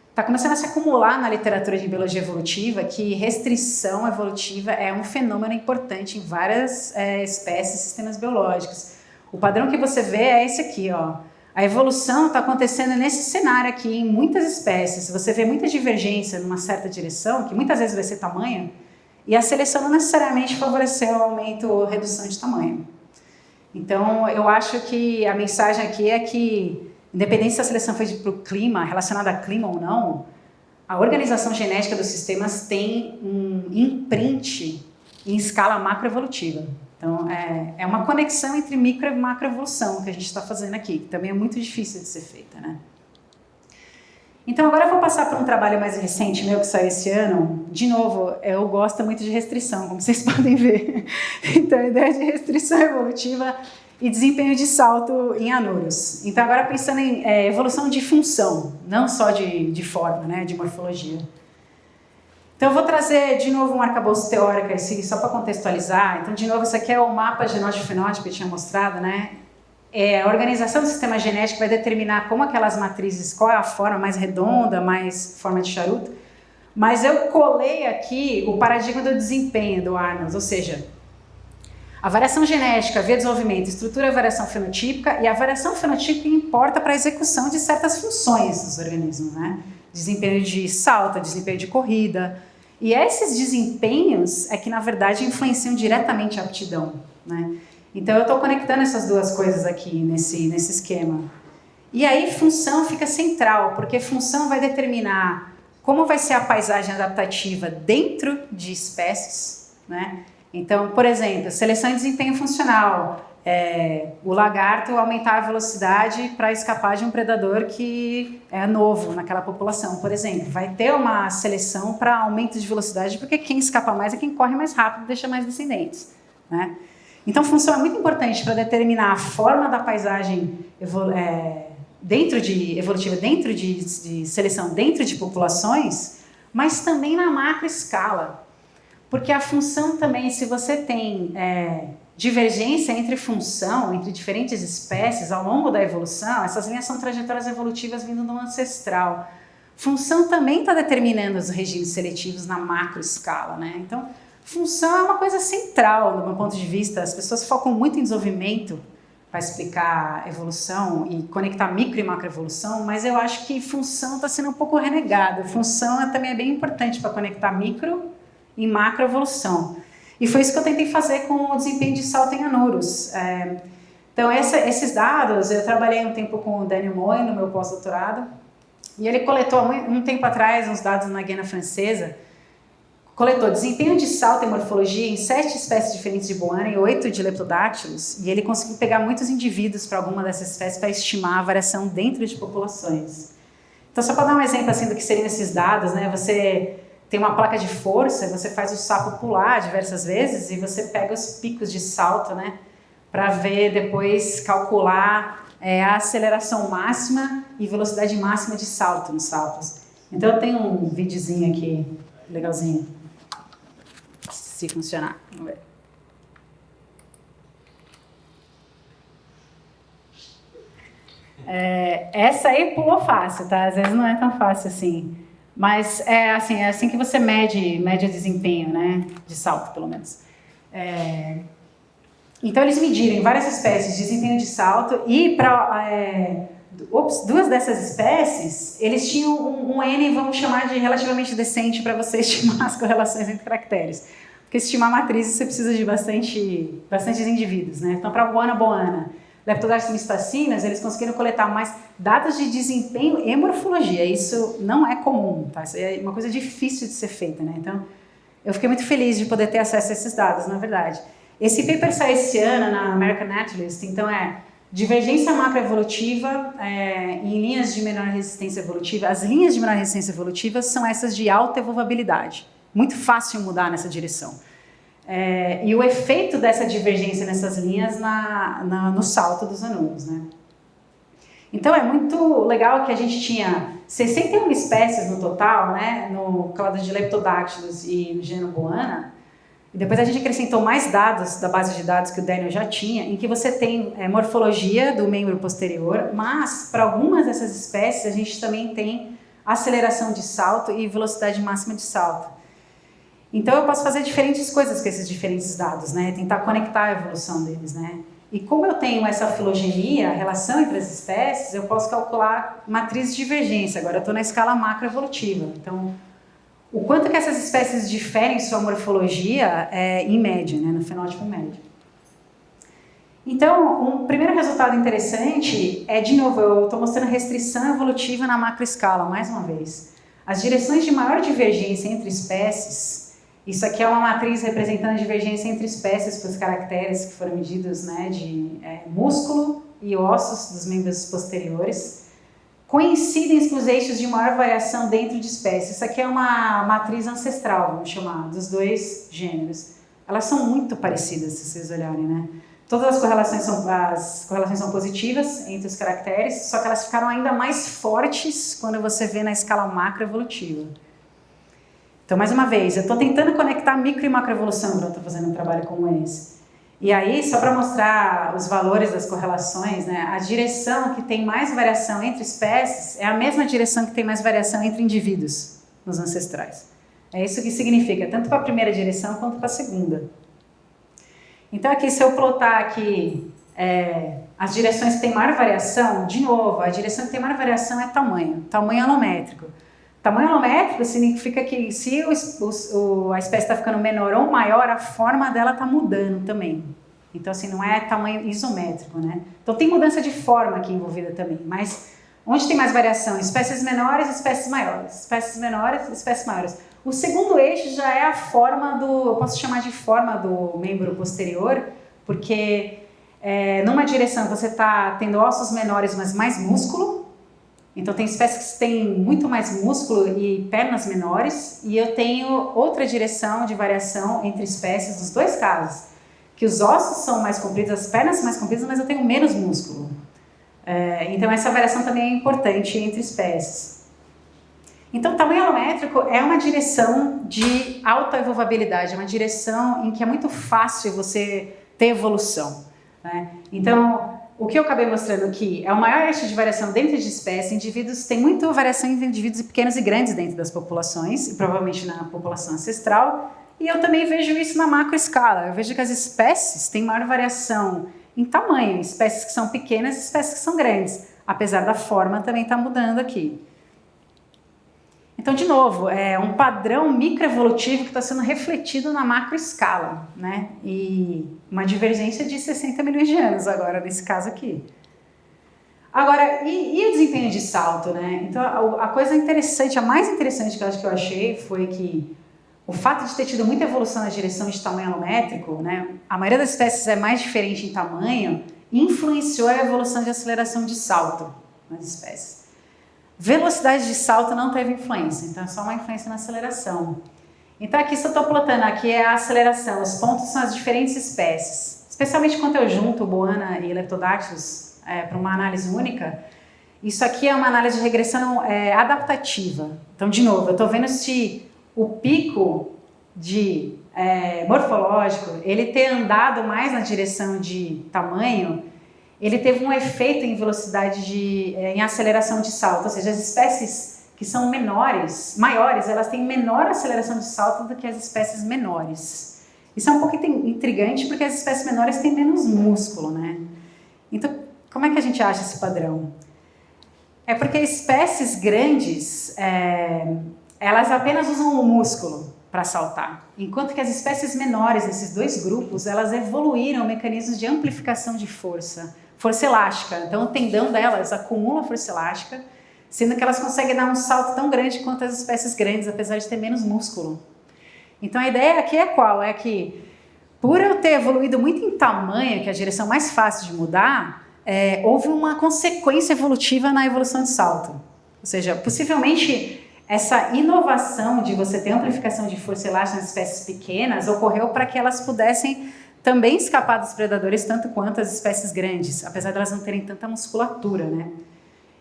está começando a se acumular na literatura de biologia evolutiva, que restrição evolutiva é um fenômeno importante em várias espécies e sistemas biológicos. O padrão que você vê é esse aqui, ó. A evolução está acontecendo nesse cenário aqui em muitas espécies. Você vê muita divergência numa certa direção, que muitas vezes vai ser tamanho, e a seleção não necessariamente favoreceu o aumento ou redução de tamanho. Então, eu acho que a mensagem aqui é que, independente se a seleção foi para o clima, relacionada a clima ou não, a organização genética dos sistemas tem um imprint em escala macroevolutiva. Então, é uma conexão entre micro e macroevolução que a gente está fazendo aqui, que também é muito difícil de ser feita, né? Então, agora eu vou passar para um trabalho mais recente meu que saiu esse ano. De novo, eu gosto muito de restrição, como vocês podem ver. Então, a ideia de restrição evolutiva e desempenho de salto em anuros. Então, agora pensando em evolução de função, não só de forma, né, de morfologia. Então, eu vou trazer de novo um arcabouço teórico assim, só para contextualizar. Então, de novo, isso aqui é o mapa genótipo-fenótipo que eu tinha mostrado, né? A organização do sistema genético vai determinar como aquelas matrizes, qual é a forma mais redonda, mais forma de charuto. Mas eu colei aqui o paradigma do desempenho do Arnold, ou seja, a variação genética via desenvolvimento, estrutura a variação fenotípica, e a variação fenotípica importa para a execução de certas funções dos organismos, né? Desempenho de salto, desempenho de corrida. E esses desempenhos é que, na verdade, influenciam diretamente a aptidão, né? Então, eu estou conectando essas duas coisas aqui nesse esquema. E aí, função fica central, porque função vai determinar como vai ser a paisagem adaptativa dentro de espécies, né? Então, por exemplo, seleção e desempenho funcional. O lagarto aumentar a velocidade para escapar de um predador que é novo naquela população, por exemplo. Vai ter uma seleção para aumento de velocidade, porque quem escapa mais é quem corre mais rápido e deixa mais descendentes, né? Então, função é muito importante para determinar a forma da paisagem evolutiva dentro de seleção, dentro de populações, mas também na macro escala. Porque a função também, se você tem divergência entre função, entre diferentes espécies ao longo da evolução, essas linhas são trajetórias evolutivas vindo do ancestral. função também está determinando os regimes seletivos na macro escala, né? Então, função é uma coisa central do meu ponto de vista. As pessoas focam muito em desenvolvimento para explicar evolução e conectar micro e macroevolução, mas eu acho que função está sendo um pouco renegada. Função também é bem importante para conectar micro e macroevolução. E foi isso que eu tentei fazer com o desempenho de salto em anuros. Então, esses dados, eu trabalhei um tempo com o Daniel Moy no meu pós-doutorado, e ele coletou um tempo atrás uns dados na Guiana Francesa, coletou desempenho de salto e morfologia em 7 espécies diferentes de boana e 8 de leptodáctilos, e ele conseguiu pegar muitos indivíduos para alguma dessas espécies para estimar a variação dentro de populações. Então, só para dar um exemplo assim, do que seriam esses dados, né? Você tem uma placa de força, você faz o sapo pular diversas vezes e você pega os picos de salto, né? Para ver depois, calcular a aceleração máxima e velocidade máxima de salto nos saltos. Então, eu tenho um videozinho aqui, legalzinho. Se funcionar, vamos ver. Essa aí pulou fácil, tá? Às vezes não é tão fácil assim. Mas é assim que você mede o desempenho, né? De salto, pelo menos. Então, eles mediram em várias espécies de desempenho de salto e para duas dessas espécies, eles tinham um N, vamos chamar de relativamente decente para você estimar as correlações entre caracteres. Porque estimar matrizes você precisa de bastantes indivíduos, né? Então, para boana, Leptodactylus mistacinas, eles conseguiram coletar mais dados de desempenho e morfologia. Isso não é comum, tá? Isso é uma coisa difícil de ser feita, né? Então, eu fiquei muito feliz de poder ter acesso a esses dados, na verdade. Esse paper saiu esse ano na American Naturalist, então divergência macroevolutiva em linhas de menor resistência evolutiva. As linhas de menor resistência evolutiva são essas de alta evolvabilidade. Muito fácil mudar nessa direção. E o efeito dessa divergência nessas linhas no salto dos anuros, né? Então, é muito legal que a gente tinha 61 espécies no total, né? No clado de Leptodactylus e no gênero Boana. E depois a gente acrescentou mais dados da base de dados que o Daniel já tinha, em que você tem morfologia do membro posterior, mas para algumas dessas espécies a gente também tem aceleração de salto e velocidade máxima de salto. Então eu posso fazer diferentes coisas com esses diferentes dados, né? Tentar conectar a evolução deles, né? E como eu tenho essa filogenia, a relação entre as espécies, eu posso calcular matrizes de divergência. Agora eu estou na escala macroevolutiva. Então, o quanto que essas espécies diferem em sua morfologia em média, né? No fenótipo médio. Então, um primeiro resultado interessante de novo, eu estou mostrando restrição evolutiva na macroescala, mais uma vez. As direções de maior divergência entre espécies. Isso aqui é uma matriz representando a divergência entre espécies para os caracteres que foram medidos, né, de músculo e ossos dos membros posteriores, coincidem com os eixos de maior variação dentro de espécies. Isso aqui é uma matriz ancestral, vamos chamar, dos dois gêneros. Elas são muito parecidas, se vocês olharem, né? Todas as correlações são positivas entre os caracteres, só que elas ficaram ainda mais fortes quando você vê na escala macroevolutiva. Então, mais uma vez, eu estou tentando conectar micro e macroevolução quando eu estou fazendo um trabalho como esse. E aí, só para mostrar os valores das correlações, né, a direção que tem mais variação entre espécies é a mesma direção que tem mais variação entre indivíduos nos ancestrais. É isso que significa, tanto para a primeira direção quanto para a segunda. Então, aqui, se eu plotar aqui as direções que têm maior variação, de novo, a direção que tem maior variação é tamanho alométrico. Tamanho alométrico significa que se a espécie está ficando menor ou maior, a forma dela está mudando também. Então, assim, não é tamanho isométrico, né? Então, tem mudança de forma aqui envolvida também. Mas onde tem mais variação? Espécies menores e espécies maiores. Espécies menores e espécies maiores. O segundo eixo já é a forma eu posso chamar de forma do membro posterior, porque numa direção você está tendo ossos menores, mas mais músculo. Então, tem espécies que têm muito mais músculo e pernas menores, e eu tenho outra direção de variação entre espécies nos dois casos, que os ossos são mais compridos, as pernas são mais compridas, mas eu tenho menos músculo. Então, essa variação também é importante entre espécies. Então, o tamanho alométrico é uma direção de alta evolvabilidade, é uma direção em que é muito fácil você ter evolução, né? Então, o que eu acabei mostrando aqui é o maior eixo de variação dentro de espécies. Indivíduos têm muita variação entre indivíduos pequenos e grandes dentro das populações, e provavelmente na população ancestral. E eu também vejo isso na macroescala. Eu vejo que as espécies têm maior variação em tamanho, espécies que são pequenas e espécies que são grandes, apesar da forma também estar mudando aqui. Então, de novo, é um padrão microevolutivo que está sendo refletido na macroescala, né? E uma divergência de 60 milhões de anos agora, nesse caso aqui. Agora, e o desempenho de salto, né? Então, a coisa interessante, a mais interessante que eu acho que eu achei foi que o fato de ter tido muita evolução na direção de tamanho alométrico, né? A maioria das espécies é mais diferente em tamanho, influenciou a evolução de aceleração de salto nas espécies. Velocidade de salto não teve influência, então é só uma influência na aceleração. Então aqui, se eu estou plotando, aqui é a aceleração, os pontos são as diferentes espécies. Especialmente quando eu junto Boana e Leptodactylus para uma análise única, isso aqui é uma análise de regressão adaptativa. Então, de novo, eu estou vendo se o pico de morfológico, ele ter andado mais na direção de tamanho, ele teve um efeito em velocidade em aceleração de salto, ou seja, as espécies que são maiores, elas têm menor aceleração de salto do que as espécies menores. Isso é um pouco intrigante porque as espécies menores têm menos músculo, né? Então, como é que a gente acha esse padrão? É porque espécies grandes, elas apenas usam o músculo para saltar, enquanto que as espécies menores, nesses dois grupos, elas evoluíram mecanismos de amplificação de força elástica. Então, o tendão delas acumula força elástica, sendo que elas conseguem dar um salto tão grande quanto as espécies grandes, apesar de ter menos músculo. Então, a ideia aqui é qual? É que, por eu ter evoluído muito em tamanho, que é a direção mais fácil de mudar, houve uma consequência evolutiva na evolução de salto. Ou seja, possivelmente essa inovação de você ter amplificação de força elástica nas espécies pequenas ocorreu para que elas pudessem também escapar dos predadores tanto quanto as espécies grandes, apesar de elas não terem tanta musculatura, né?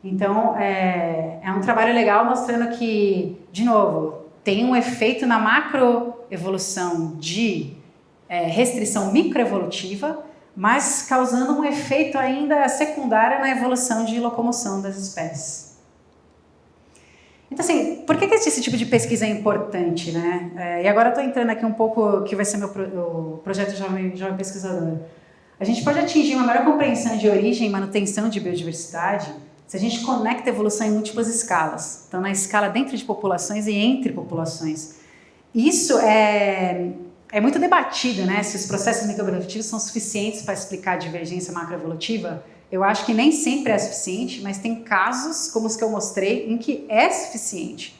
Então, é um trabalho legal mostrando que, de novo, tem um efeito na macroevolução de restrição microevolutiva, mas causando um efeito ainda secundário na evolução de locomoção das espécies. Então, assim, por que esse tipo de pesquisa é importante, né? E agora eu estou entrando aqui um pouco, que vai ser o projeto Jovem Pesquisador. A gente pode atingir uma maior compreensão de origem e manutenção de biodiversidade se a gente conecta a evolução em múltiplas escalas. Então, na escala dentro de populações e entre populações. Isso é muito debatido, né? Se os processos microevolutivos são suficientes para explicar a divergência macroevolutiva. Eu acho que nem sempre é suficiente, mas tem casos, como os que eu mostrei, em que é suficiente.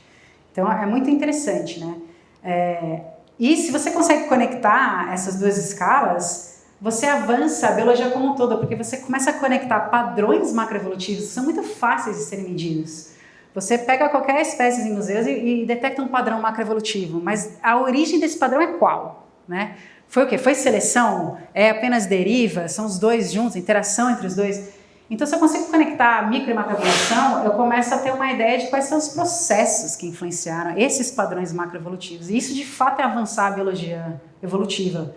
Então, é muito interessante, né? E se você consegue conectar essas duas escalas, você avança a biologia como um todo, porque você começa a conectar padrões macroevolutivos que são muito fáceis de serem medidos. Você pega qualquer espécie em museus e detecta um padrão macroevolutivo, mas a origem desse padrão é qual, né? Foi o quê? Foi seleção? É apenas deriva? São os dois juntos? Interação entre os dois? Então, se eu consigo conectar micro e macroevolução, eu começo a ter uma ideia de quais são os processos que influenciaram esses padrões macroevolutivos. E isso, de fato, é avançar a biologia evolutiva.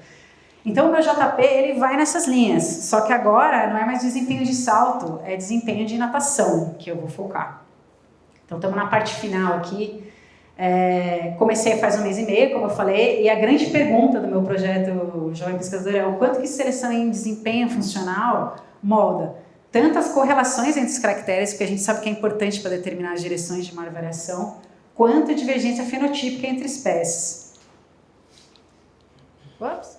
Então, o meu JP, ele vai nessas linhas. Só que agora não é mais desempenho de salto, é desempenho de natação que eu vou focar. Então, estamos na parte final aqui. Comecei faz 1 mês e meio, como eu falei, e a grande pergunta do meu projeto Jovem Pesquisador é o quanto que seleção em desempenho funcional molda tanto as correlações entre os caracteres, porque a gente sabe que é importante para determinar as direções de maior variação, quanto a divergência fenotípica entre espécies. Ups.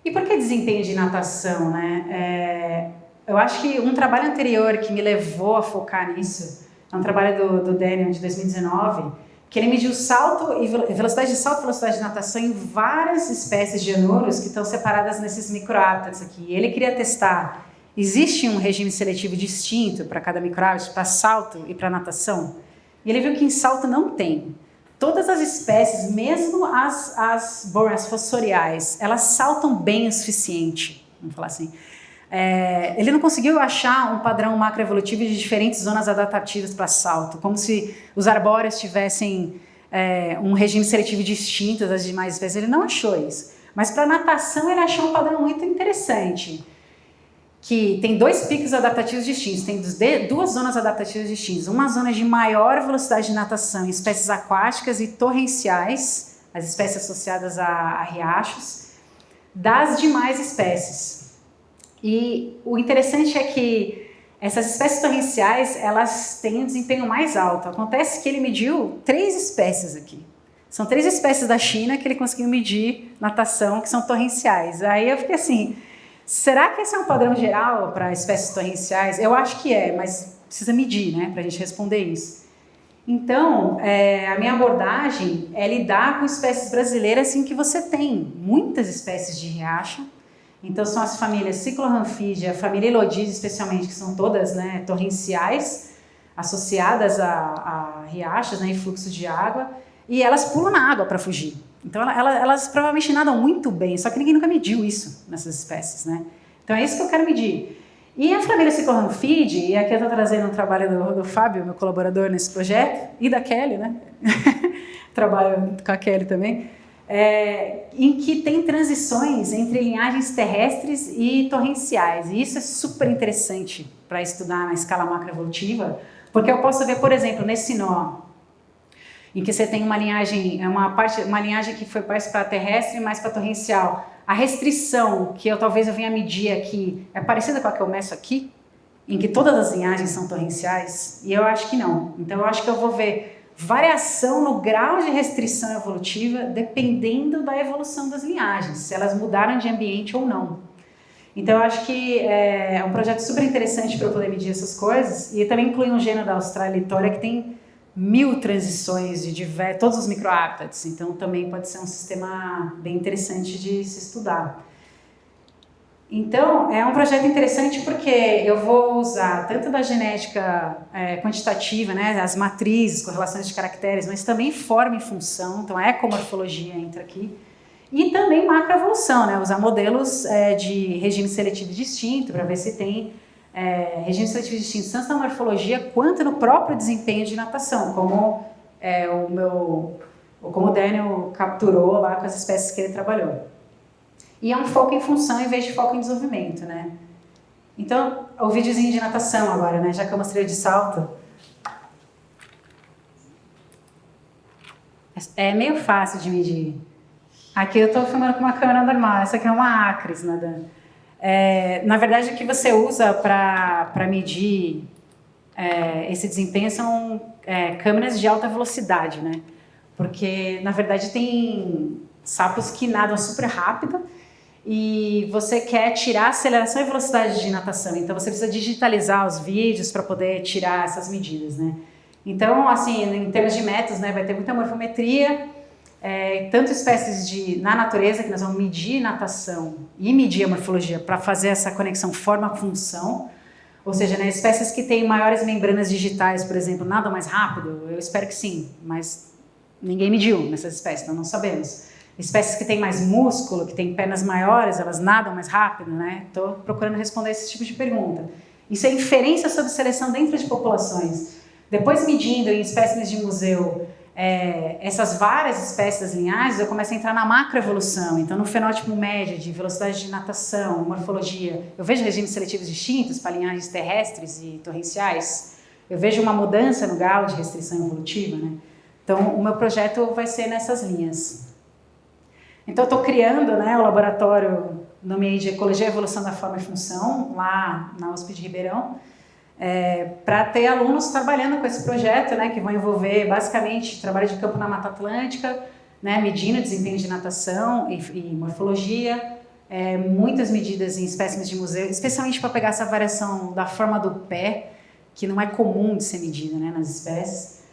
E por que desempenho de natação, né? Eu acho que um trabalho anterior que me levou a focar nisso é um trabalho do Daniel, de 2019, que ele mediu salto e velocidade de salto e velocidade de natação em várias espécies de anouros que estão separadas nesses microhábitats aqui. E ele queria testar, existe um regime seletivo distinto para cada microhábitat, para salto e para natação? E ele viu que em salto não tem. Todas as espécies, mesmo as fossoriais, elas saltam bem o suficiente, vamos falar assim. Ele não conseguiu achar um padrão macroevolutivo de diferentes zonas adaptativas para salto, como se os arbóreos tivessem um regime seletivo distinto das demais espécies. Ele não achou isso. Mas para natação ele achou um padrão muito interessante, que tem dois picos adaptativos distintos, tem duas zonas adaptativas distintas, uma zona de maior velocidade de natação em espécies aquáticas e torrenciais, as espécies associadas a riachos, das demais espécies. E o interessante é que essas espécies torrenciais, elas têm um desempenho mais alto. Acontece que ele mediu 3 espécies aqui. São 3 espécies da China que ele conseguiu medir natação, que são torrenciais. Aí eu fiquei assim, será que esse é um padrão geral para espécies torrenciais? Eu acho que é, mas precisa medir, né, para a gente responder isso. Então, a minha abordagem é lidar com espécies brasileiras em que você tem muitas espécies de riacho. Então, são as famílias Ciclorhamphidea, a família Elodídea, especialmente, que são todas, né, torrenciais, associadas a riachos, né, e fluxo de água, e elas pulam na água para fugir. Então, elas provavelmente nadam muito bem, só que ninguém nunca mediu isso nessas espécies, né? Então, é isso que eu quero medir. E a família Ciclorhamphidea, e aqui eu estou trazendo um trabalho do Fábio, meu colaborador nesse projeto, e da Kelly, né? Trabalho com a Kelly também, em que tem transições entre linhagens terrestres e torrenciais. E isso é super interessante para estudar na escala macroevolutiva, porque eu posso ver, por exemplo, nesse nó, em que você tem uma linhagem, uma linhagem que foi mais para terrestre e mais para torrencial. A restrição que eu venha medir aqui é parecida com a que eu meço aqui, em que todas as linhagens são torrenciais, e eu acho que não. Então eu acho que eu vou ver variação no grau de restrição evolutiva dependendo da evolução das linhagens, se elas mudaram de ambiente ou não. Então eu acho que é um projeto super interessante para eu poder medir essas coisas, e também inclui um gênero da Australitória que tem 1000 transições de todos os microhábitats, então também pode ser um sistema bem interessante de se estudar. Então, é um projeto interessante porque eu vou usar tanto da genética quantitativa, né, as matrizes, correlações de caracteres, mas também forma e função, então a ecomorfologia entra aqui, e também macroevolução, né, usar modelos de regime seletivo distinto para ver se tem regime seletivo distinto tanto na morfologia quanto no próprio desempenho de natação, como como o Daniel capturou lá com as espécies que ele trabalhou. E é um foco em função em vez de foco em desenvolvimento, né? Então, o videozinho de natação agora, né? Já que eu mostrei o de salto. É meio fácil de medir. Aqui eu estou filmando com uma câmera normal, essa aqui é uma Acris nadando. Na verdade, o que você usa para medir esse desempenho são câmeras de alta velocidade, né? Porque, na verdade, tem sapos que nadam super rápido e você quer tirar a aceleração e velocidade de natação. Então, você precisa digitalizar os vídeos para poder tirar essas medidas, né? Então, assim, em termos de métodos, né, vai ter muita morfometria, tanto espécies na natureza, que nós vamos medir natação e medir a morfologia para fazer essa conexão forma-função, ou seja, né, espécies que têm maiores membranas digitais, por exemplo, nadam mais rápido? Eu espero que sim, mas ninguém mediu nessas espécies, então não sabemos. Espécies que têm mais músculo, que têm pernas maiores, elas nadam mais rápido, né? Estou procurando responder esse tipo de pergunta. Isso é inferência sobre seleção dentro de populações. Depois, medindo em espécimes de museu essas várias espécies das linhagens, eu começo a entrar na macroevolução. Então, no fenótipo médio de velocidade de natação, morfologia, eu vejo regimes seletivos distintos para linhagens terrestres e torrenciais. Eu vejo uma mudança no grau de restrição evolutiva, né? Então, o meu projeto vai ser nessas linhas. Então, eu estou criando, né, o laboratório, nomeei de Ecologia e Evolução da Forma e Função, lá na USP de Ribeirão, para ter alunos trabalhando com esse projeto, né, que vão envolver basicamente trabalho de campo na Mata Atlântica, né, medindo desempenho de natação e morfologia, muitas medidas em espécimes de museu, especialmente para pegar essa variação da forma do pé, que não é comum de ser medida, né, nas espécies,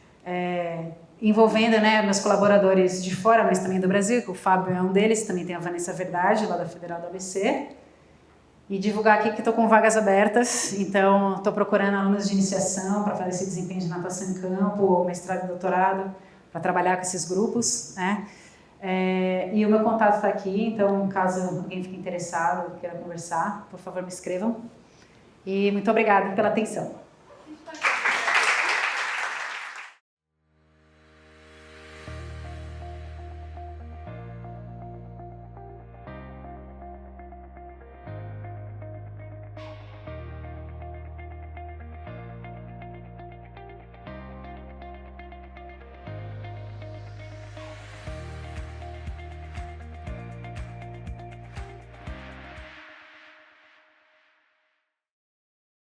envolvendo, né, meus colaboradores de fora, mas também do Brasil, que o Fábio é um deles, também tem a Vanessa Verdade, lá da Federal do ABC, e divulgar aqui que estou com vagas abertas, então estou procurando alunos de iniciação para fazer esse desempenho de natação em campo, mestrado e doutorado, para trabalhar com esses grupos, né? E o meu contato está aqui, então caso alguém fique interessado, queira conversar, por favor me escrevam. E muito obrigada pela atenção.